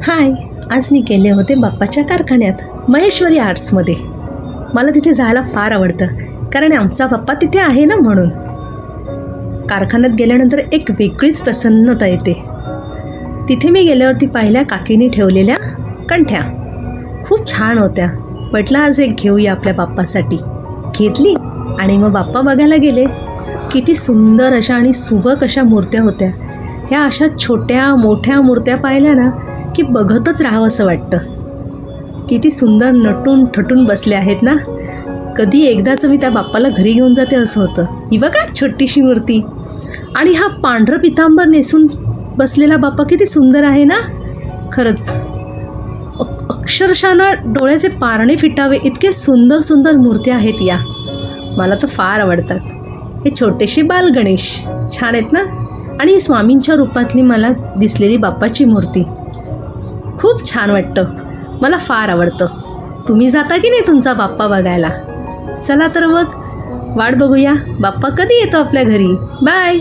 हाय. आज मी गेले होते बाप्पाच्या कारखान्यात महेश्वरी आर्ट्समध्ये. मला तिथे जायला फार आवडतं कारण आमचा बाप्पा तिथे आहे ना म्हणून. कारखान्यात गेल्यानंतर एक वेगळीच प्रसन्नता येते. तिथे मी गेल्यावरती पाहिल्या काकीने ठेवलेल्या कंठ्या खूप छान होत्या. म्हटलं आज एक घेऊया आपल्या बाप्पासाठी. घेतली आणि मग बाप्पा बघायला गेले. किती सुंदर अशा आणि सुबक अशा मूर्त्या होत्या. ह्या अशा छोट्या मोठ्या मूर्त्या पाहिल्या ना की बघतच राहावं असं वाटतं. किती सुंदर नटून ठटून बसले आहेत ना. कधी एकदाच मी त्या बाप्पाला घरी घेऊन जाते असं होतं. ही बघा छोटीशी मूर्ती आणि हा पांढरं पितांबर नेसून बसलेला बाप्पा किती सुंदर आहे ना. खरंच अक्षरशः ना डोळ्याचे पारणे फिटावे इतके सुंदर सुंदर मूर्त्या आहेत या. मला तर फार आवडतात. हे छोटेसे बालगणेश छान आहेत ना. आणि ही स्वामींच्या रूपातली मला दिसलेली बाप्पाची मूर्ती खूप छान वाटतं. मला फार आवडतं. तुम्ही जाता की नाही तुमचा बाप्पा बघायला? चला तर मग वाट बघूया बाप्पा कधी येतो आपल्या घरी. बाय.